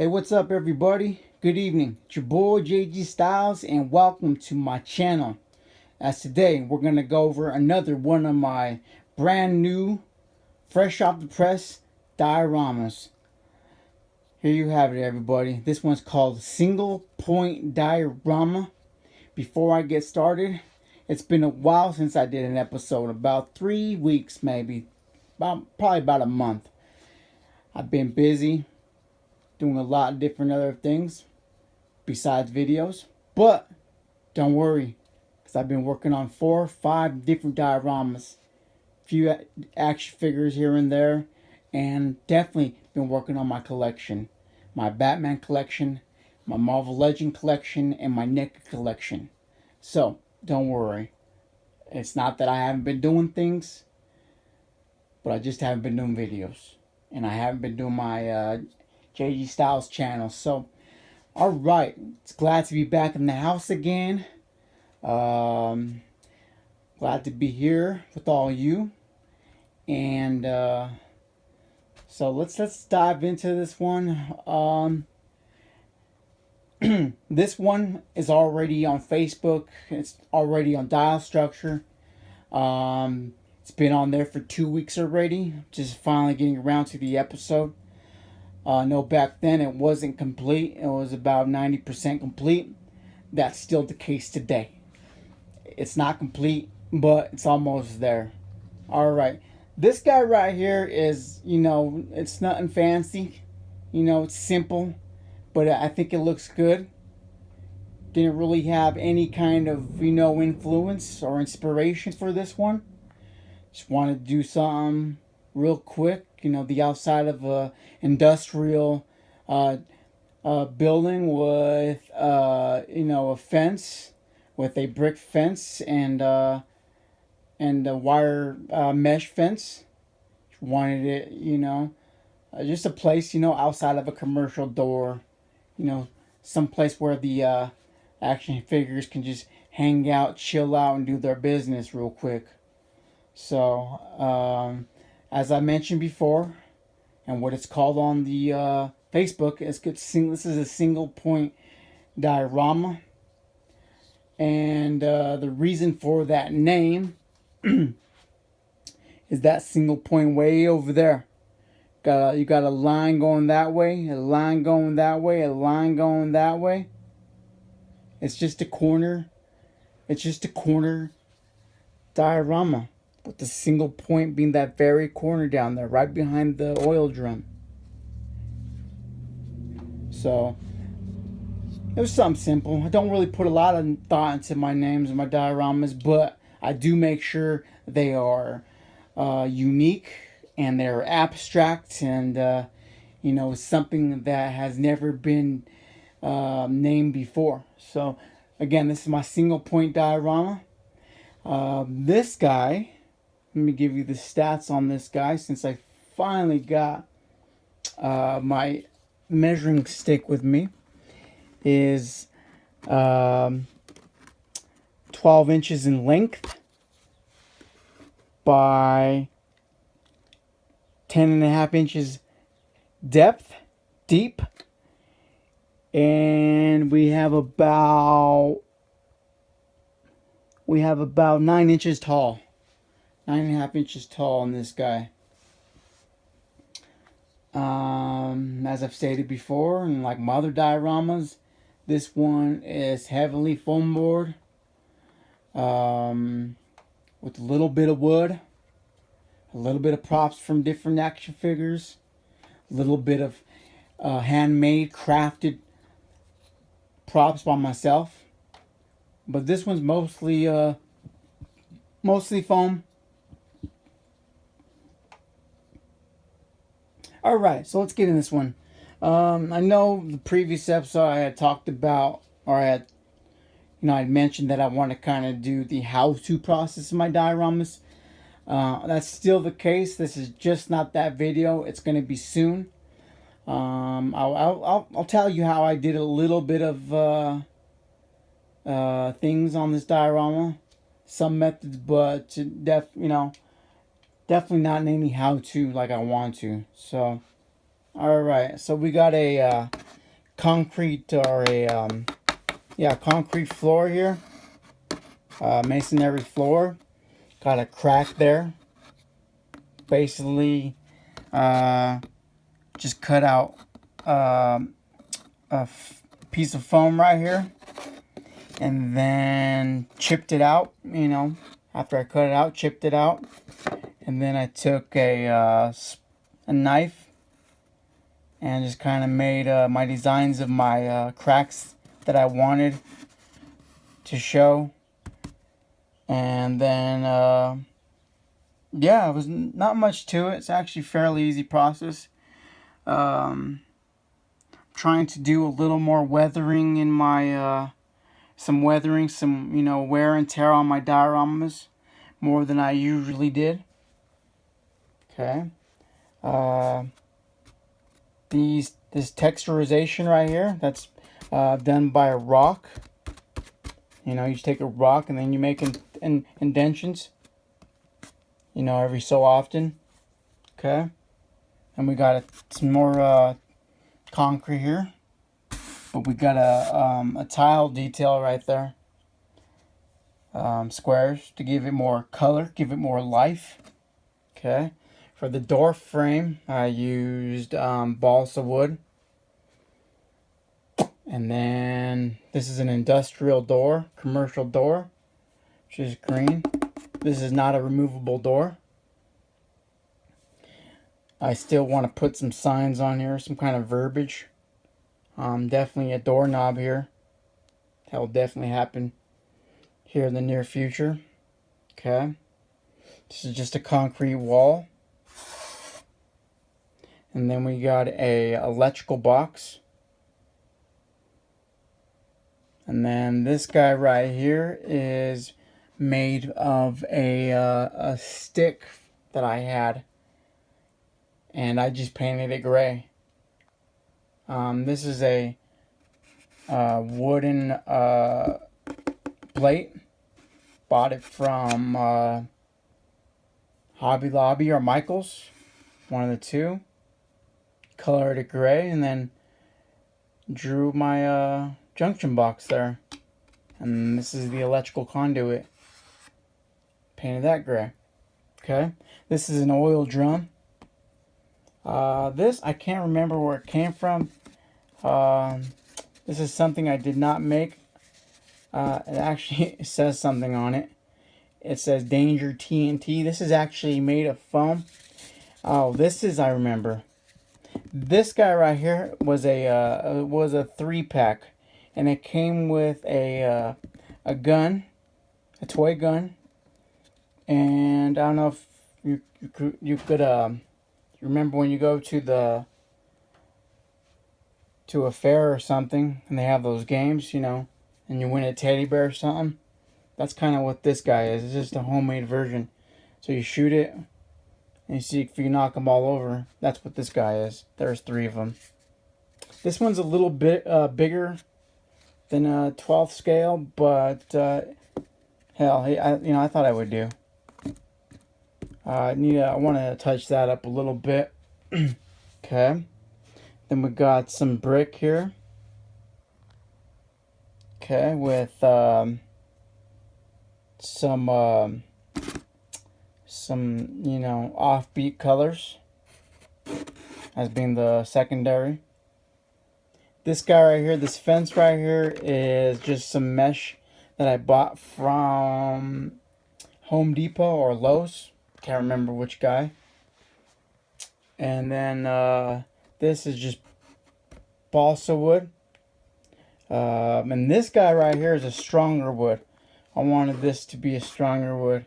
Hey, what's up, everybody? Good evening. It's your boy JG Styles, and welcome to my channel. As today, we're gonna go over another one of my brand new, fresh off the press dioramas. Here you have it, everybody. This one's called Single Point Diorama. Before I get started, it's been a while since I did an episode, about 3 weeks, maybe, probably about a month. I've been busy doing a lot of different other things besides videos. But don't worry, because I've been working on 4 or 5 different dioramas, few action figures here and there, and definitely been working on my collection. My Batman collection, my Marvel Legend collection, and my NECA collection. So, don't worry. It's not that I haven't been doing things, but I just haven't been doing videos. And I haven't been doing my JG Styles channel. So, alright. It's glad to be back in the house again. Glad to be here with all you. And so let's dive into this one. This one is already on Facebook. It's already on Dial Structure. It's been on there for 2 weeks already. Just finally getting around to the episode. No, back then it wasn't complete. It was about 90% complete. That's still the case today. It's not complete, but it's almost there. Alright. This guy right here is, it's nothing fancy. It's simple, but I think it looks good. Didn't really have any kind of, influence or inspiration for this one. Just wanted to do something real quick. The outside of a industrial building with, a fence, with a brick fence and a wire mesh fence. Just wanted it, just a place, outside of a commercial door. Some place where the action figures can just hang out, chill out, and do their business real quick. So, as I mentioned before, and what it's called on the Facebook, this is a single point diorama. And the reason for that name is that single point way over there. You got a line going that way, a line going that way, a line going that way. It's just a corner. It's just a corner diorama, with the single point being that very corner down there, right behind the oil drum. So, it was something simple. I don't really put a lot of thought into my names and my dioramas, but I do make sure they are unique and they're abstract and, something that has never been named before. So, again, this is my single point diorama. This guy, let me give you the stats on this guy since I finally got my measuring stick with me. Is 12 inches in length by 10.5 inches deep, and we have about 9 inches tall, 9.5 inches tall on this guy. As I've stated before, and like my other dioramas, this one is heavily foam board, with a little bit of wood, a little bit of props from different action figures, a little bit of handmade, crafted props by myself. But this one's mostly foam. Alright, so let's get in this one. I know the previous episode I had talked about, or I had mentioned that I want to kind of do the how-to process of my dioramas. That's still the case. This is just not that video. It's going to be soon. I'll tell you how I did a little bit of things on this diorama, some methods, but definitely not in any how-to like I want to. So, alright, so we got a concrete or a concrete floor here, masonry floor. Got a crack there. Basically, just cut out a piece of foam right here, and then chipped it out. You know, after I cut it out, chipped it out, and then I took a knife and just kind of made my designs of my cracks that I wanted to show. And then yeah, it was not much to it. It's actually a fairly easy process. Trying to do a little more weathering in my some wear and tear on my dioramas, more than I usually did. Okay. This texturization right here, that's done by a rock. You know, you just take a rock and then you make indentions, you know, every so often. Okay. And we got some more concrete here. But we got a tile detail right there. Squares to give it more color, give it more life. Okay. For the door frame, I used balsa wood. And then this is an industrial door, commercial door, which is green. This is not a removable door. I still want to put some signs on here, some kind of verbiage. Definitely a doorknob here. That will definitely happen here in the near future. Okay. This is just a concrete wall. And then we got a electrical box. And then this guy right here is made of a stick that I had, and I just painted it gray. This is a wooden plate. Bought it from Hobby Lobby or Michael's, one of the two. Colored it gray, and then drew my junction box there. And this is the electrical conduit. Painted that gray. Okay. This is an oil drum. This, I can't remember where it came from. This is something I did not make. It actually says something on it. It says Danger TNT. This is actually made of foam. Oh, this is, I remember. This guy right here was a 3-pack, and it came with a gun, a toy gun, and I don't know if you could remember when you go to a fair or something, and they have those games, you know, and you win a teddy bear or something. That's kind of what this guy is. It's just a homemade version. So you shoot it, and you see if you knock them all over. That's what this guy is. There's 3 of them. This one's a little bit bigger than a 12th scale, but hell, I thought I would do. I want to touch that up a little bit. Okay. Then we got some brick here. Okay, with some offbeat colors as being the secondary. This guy right here, this fence right here, is just some mesh that I bought from Home Depot or Lowe's. Can't remember which guy. And then this is just balsa wood. And this guy right here is a stronger wood. I wanted this to be a stronger wood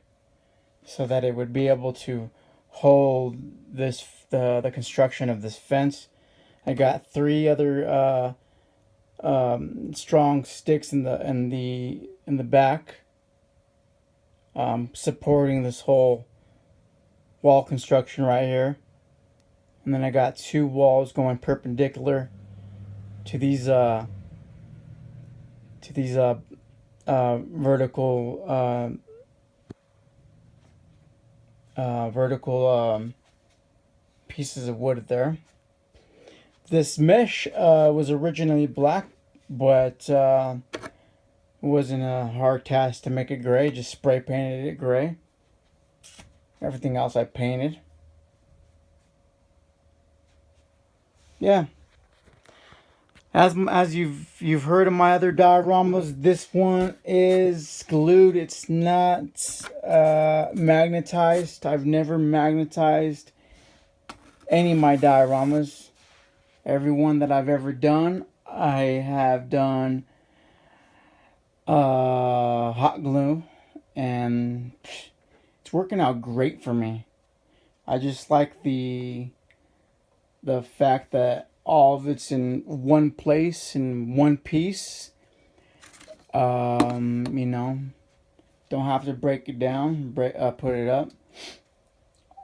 so that it would be able to hold the construction of this fence. I got 3 other strong sticks in the back, supporting this whole wall construction right here. And then I got 2 walls going perpendicular to these vertical pieces of wood there. This mesh was originally black, but it wasn't a hard task to make it gray. Just spray painted it gray. Everything else I painted. Yeah. As you've heard of my other dioramas, this one is glued. It's not magnetized. I've never magnetized any of my dioramas. Every one that I've ever done, I have done hot glue, and it's working out great for me. I just like the fact that all of it's in one place, in one piece. You know, don't have to break it down, put it up.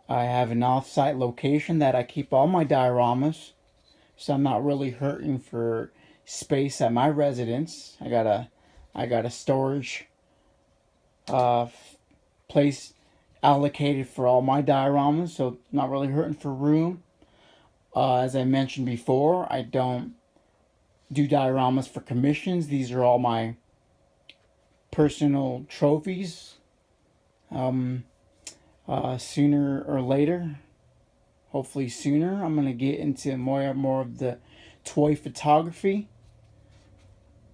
I have an off-site location that I keep all my dioramas, so I'm not really hurting for space at my residence. I got a storage place allocated for all my dioramas, so not really hurting for room. As I mentioned before, I don't do dioramas for commissions. These are all my personal trophies. Sooner or later, hopefully sooner, I'm gonna get into more of the toy photography,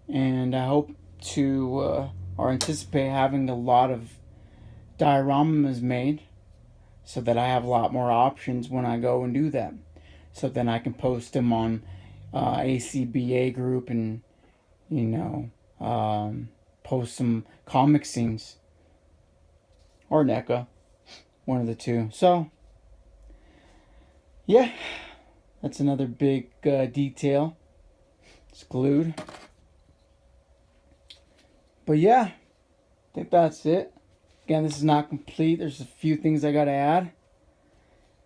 and I hope to or anticipate having a lot of dioramas made, so that I have a lot more options when I go and do that. So then I can post them on ACBA group, and post some comic scenes or NECA, one of the two. So yeah, that's another big detail. It's glued. But yeah, I think that's it. Again, this is not complete. There's a few things I gotta add.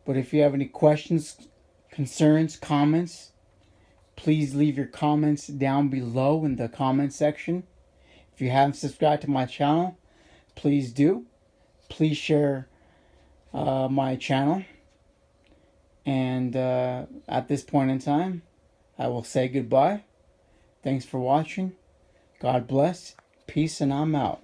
But if you have any questions, concerns, comments, please leave your comments down below in the comment section. If you haven't subscribed to my channel, please do. Please share my channel. And at this point in time, I will say goodbye. Thanks for watching. God bless. Peace, and I'm out.